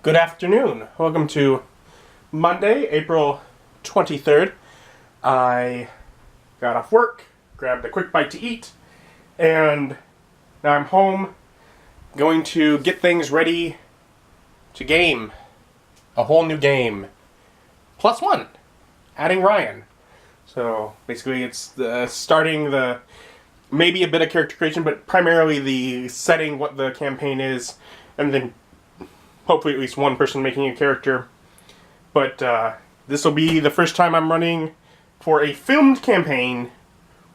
Good afternoon. Welcome to Monday, April 23rd. I got off work, grabbed a quick bite to eat, and now I'm home going to get things ready to game. A whole new game. +1. Adding Ryan. So basically it's starting the maybe a bit of character creation, but primarily the setting what the campaign is, and then hopefully at least one person making a character. But this will be the first time I'm running for a filmed campaign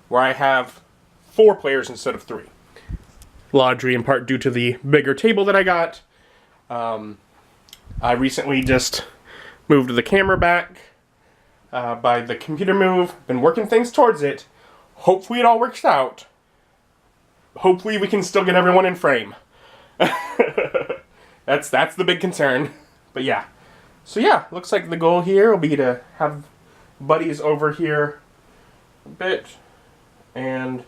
where I have 4 players instead of 3. Largely in part due to the bigger table that I got. I recently just moved the camera back by the computer move. Been working things towards it. Hopefully it all works out. Hopefully we can still get everyone in frame. That's the big concern. But yeah. So yeah, looks like the goal here will be to have buddies over here a bit and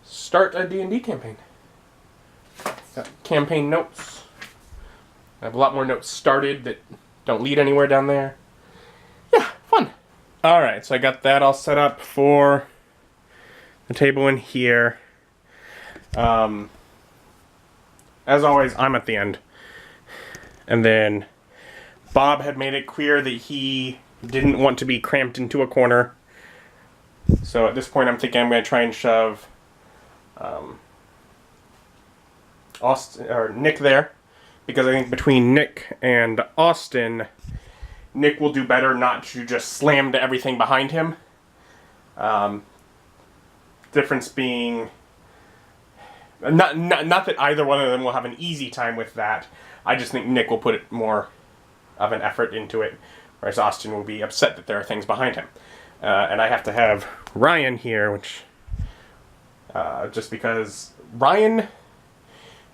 start a D&D campaign. Got campaign notes. I have a lot more notes started that don't lead anywhere down there. Yeah, fun. Alright, so I got that all set up for the table in here. As always, I'm at the end. And then Bob had made it clear that he didn't want to be cramped into a corner. So at this point I'm thinking I'm going to try and shove Austin, or Nick there. Because I think between Nick and Austin, Nick will do better not to just slam to everything behind him. Difference being... Not that either one of them will have an easy time with that. I just think Nick will put it more of an effort into it, whereas Austin will be upset that there are things behind him. And I have to have Ryan here, which... just because Ryan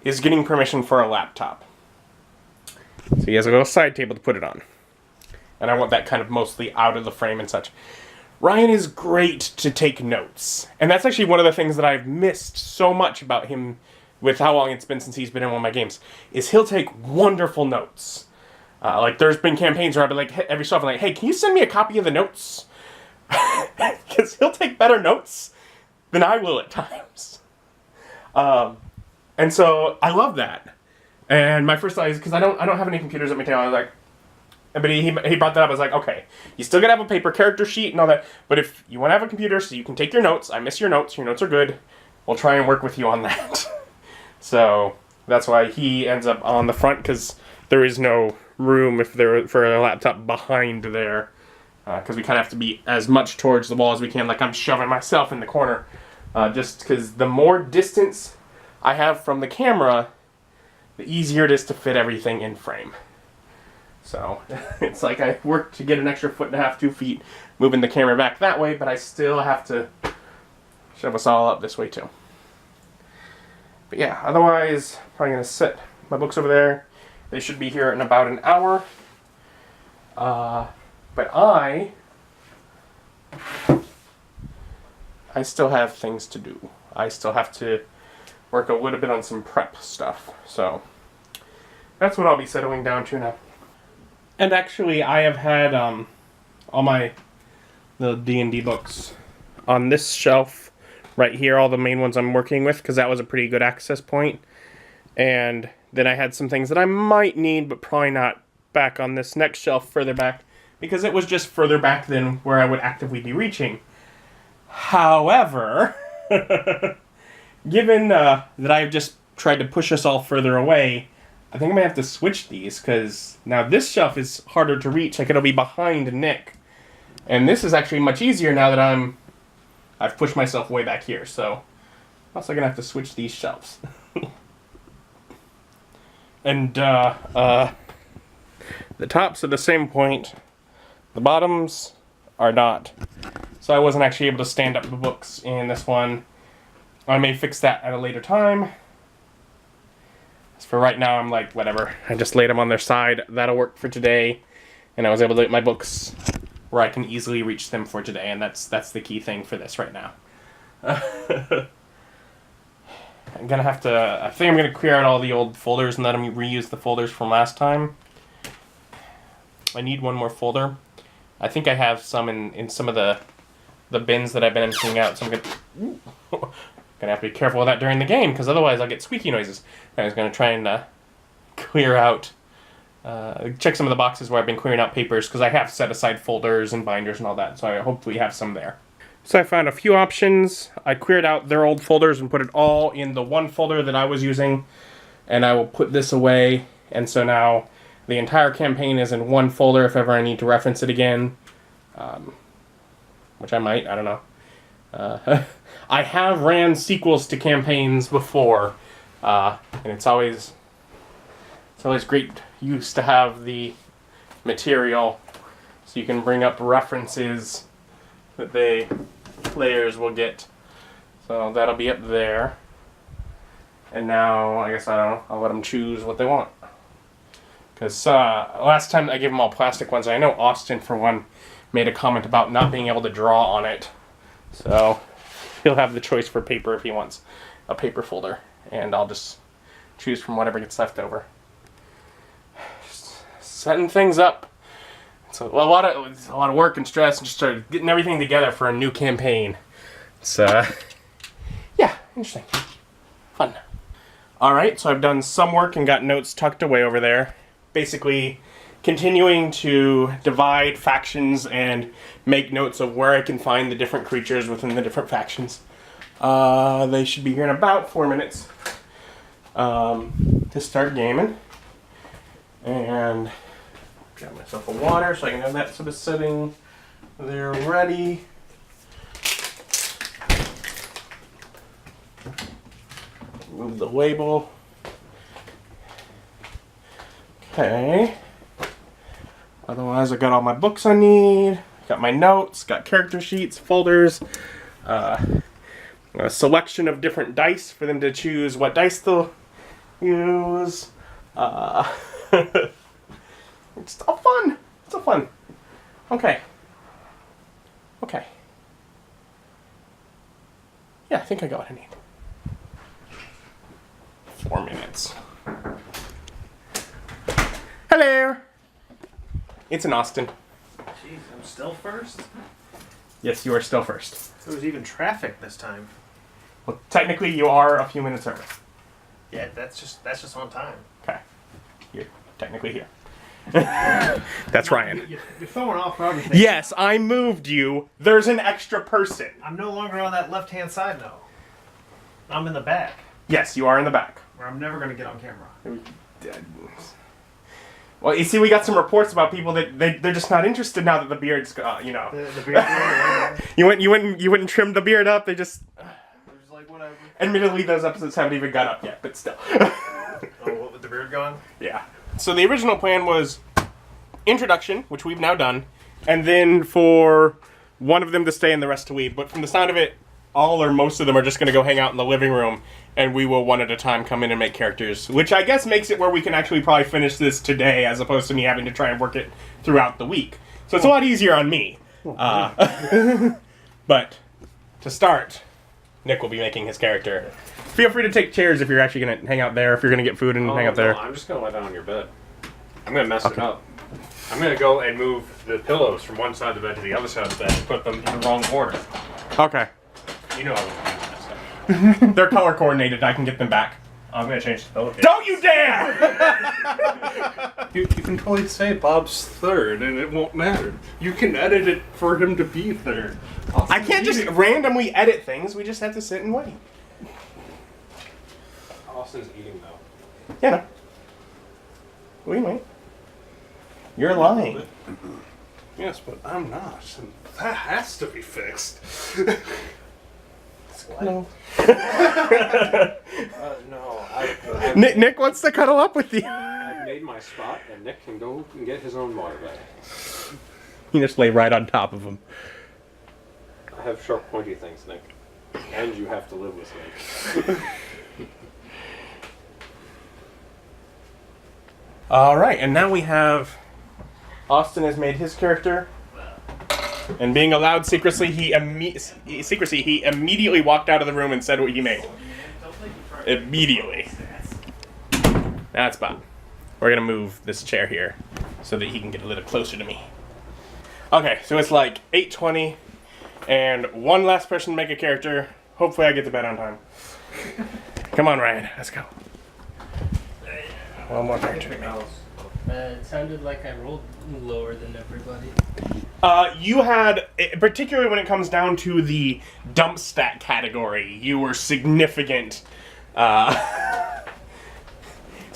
is getting permission for a laptop. So he has a little side table to put it on. And I want that kind of mostly out of the frame and such. Ryan is great to take notes. And that's actually one of the things that I've missed so much about him with how long it's been since he's been in one of my games, is he'll take wonderful notes. Like, there's been campaigns where I'll be like, every so often, like, hey, can you send me a copy of the notes? Because he'll take better notes than I will at times. And so, I love that. And my first thought is, because I don't have any computers at my table, I was like, but he brought that up. I was like, okay, you still gotta have a paper character sheet and all that, but if you want to have a computer so you can take your notes, I miss your notes are good, we'll try and work with you on that. So that's why he ends up on the front, because there is no room for a laptop behind there, because we kind of have to be as much towards the wall as we can, like I'm shoving myself in the corner, just because the more distance I have from the camera, the easier it is to fit everything in frame. So, it's like I worked to get an extra 1.5 to 2 feet moving the camera back that way, but I still have to shove us all up this way too. But yeah, otherwise, probably going to set my books over there. They should be here in about an hour. But I still have things to do. I still have to work a little bit on some prep stuff. So, that's what I'll be settling down to now. And actually, I have had all my the D&D books on this shelf right here, all the main ones I'm working with, because that was a pretty good access point. And then I had some things that I might need, but probably not, back on this next shelf further back, because it was just further back than where I would actively be reaching. However, given that I've just tried to push us all further away, I think I might have to switch these, because now this shelf is harder to reach, like it'll be behind Nick. And this is actually much easier now that I've pushed myself way back here, so I'm also going to have to switch these shelves. And the tops are the same point, the bottoms are not. So I wasn't actually able to stand up the books in this one. I may fix that at a later time. For right now, I'm like, whatever. I just laid them on their side. That'll work for today. And I was able to get my books where I can easily reach them for today. And that's the key thing for this right now. I'm gonna have to. I think I'm gonna clear out all the old folders and let them reuse the folders from last time. I need one more folder. I think I have some in some of the bins that I've been emptying out. So I'm gonna have to be careful with that during the game, because otherwise I'll get squeaky noises. I was gonna try and clear out, check some of the boxes where I've been clearing out papers, because I have set aside folders and binders and all that. So I hopefully have some there. So I found a few options. I cleared out their old folders and put it all in the one folder that I was using, and I will put this away. And so now the entire campaign is in one folder if ever I need to reference it again, which I might. I don't know. I have ran sequels to campaigns before, and it's always great use to have the material so you can bring up references that the players will get. So that'll be up there. And now, I guess, I don't know, I'll let them choose what they want. Because last time I gave them all plastic ones, I know Austin, for one, made a comment about not being able to draw on it. So he'll have the choice for paper if he wants a paper folder. And I'll just choose from whatever gets left over. Just setting things up. It's a lot of work and stress, and just started getting everything together for a new campaign. It's yeah, interesting, fun. All right, so I've done some work and got notes tucked away over there. Basically, continuing to divide factions and make notes of where I can find the different creatures within the different factions. They should be here in about 4 minutes to start gaming, and got myself a water so I can have that sort of sitting there ready. Move the label. Okay. Otherwise, I got all my books I need. Got my notes, got character sheets, folders, a selection of different dice for them to choose what dice they'll use. It's all fun. It's all fun. Okay. Okay. Yeah, I think I got what I need. 4 minutes. Hello. It's in Austin. Jeez, I'm still first? Yes, you are still first. There was even traffic this time. Well, technically, you are a few minutes early. Yeah, that's just on time. Okay. You're technically here. That's Ryan. You're throwing off everything. Yes, I moved you. There's an extra person. I'm no longer on that left-hand side now. I'm in the back, Yes, you are in the back. where I'm never going to get on camera. Well, you see, we got some reports about people that they're just not interested now that the beard's, you know. The beard. You went and trimmed the beard up. They just. There's like whatever. Admittedly, those episodes haven't even got up yet, but still. Oh, what, with the beard gone? Yeah. So the original plan was introduction, which we've now done, and then for one of them to stay and the rest to leave. But from the sound of it, all or most of them are just going to go hang out in the living room, and we will one at a time come in and make characters, which I guess makes it where we can actually probably finish this today as opposed to me having to try and work it throughout the week. So it's a lot easier on me. But to start, Nick will be making his character. Feel free to take chairs if you're actually going to hang out there, if you're going to get food and hang out there. No, I'm just going to lie down on your bed. I'm going to mess it up. I'm going to go and move the pillows from one side of the bed to the other side of the bed and put them in the wrong order. Okay. You know I would do that. They're color coordinated. I can get them back. I'm going to change the pillow case. Don't you dare! You can totally say Bob's third, and it won't matter. You can edit it for him to be third. I can't just randomly edit things. We just have to sit and wait. Austin's eating, though. Yeah, no. Wait. You're lying. Yes, but I'm not. And that has to be fixed. No. No, Nick wants to cuddle up with you. I've made my spot, and Nick can go and get his own water bag. You just lay right on top of him. I have sharp, pointy things, Nick. And you have to live with me. All right, and now we have Austin has made his character, and being allowed secrecy, he immediately walked out of the room and said what he made. immediately. That's Bob. We're gonna move this chair here so that he can get a little closer to me. Okay, so it's like 8:20, and one last person to make a character. Hopefully I get to bed on time. Come on, Ryan, let's go. One more character. It sounded like I rolled lower than everybody. You had, particularly when it comes down to the dump stat category, you were significant. It's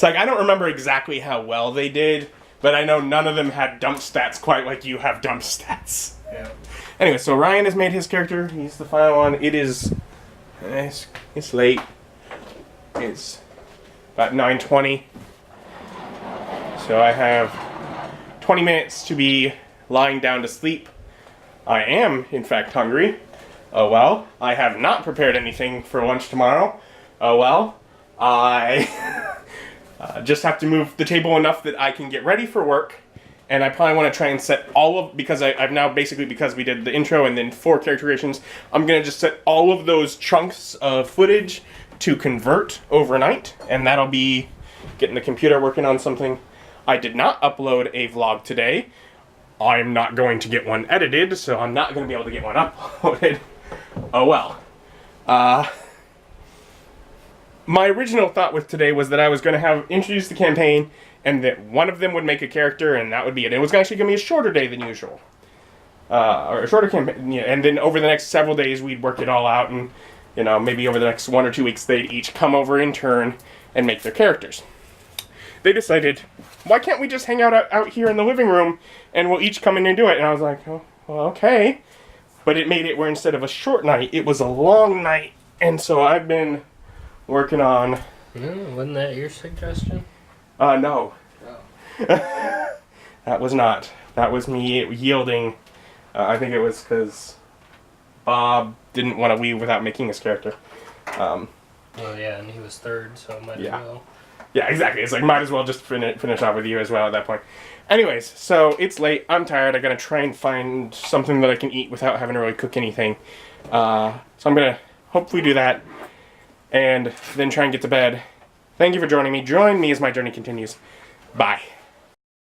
like, I don't remember exactly how well they did, but I know none of them had dump stats quite like you have dump stats. Yeah. Anyway, so Ryan has made his character. He's the final one. It is, it's late. It's about 9:20. So I have 20 minutes to be lying down to sleep. I am, in fact, hungry. Oh well. I have not prepared anything for lunch tomorrow. Oh well. I just have to move the table enough that I can get ready for work. And I probably want to try and set all of, because I've now basically, because we did the intro and then 4 character creations, I'm going to just set all of those chunks of footage to convert overnight. And that'll be getting the computer working on something. I did not upload a vlog today. I'm not going to get one edited, so I'm not going to be able to get one uploaded. Oh well. My original thought with today was that I was going to have introduced the campaign, and that one of them would make a character, and that would be it. It was actually going to be a shorter day than usual. Or a shorter campaign, yeah, and then over the next several days, we'd work it all out, and, you know, maybe over the next 1 or 2 weeks, they'd each come over in turn and make their characters. They decided, why can't we just hang out here in the living room, and we'll each come in and do it? And I was like, oh, well, okay. But it made it where instead of a short night, it was a long night, and so I've been working on... Wasn't that your suggestion? No. Oh. That was not. That was me yielding. I think it was because Bob didn't want to leave without making his character. Well, yeah, and he was third, so might Yeah. as well. Yeah, exactly. It's like, might as well just finish off with you as well at that point. Anyways, so it's late. I'm tired. I'm going to try and find something that I can eat without having to really cook anything. So I'm going to hopefully do that and then try and get to bed. Thank you for joining me. Join me as my journey continues. Bye.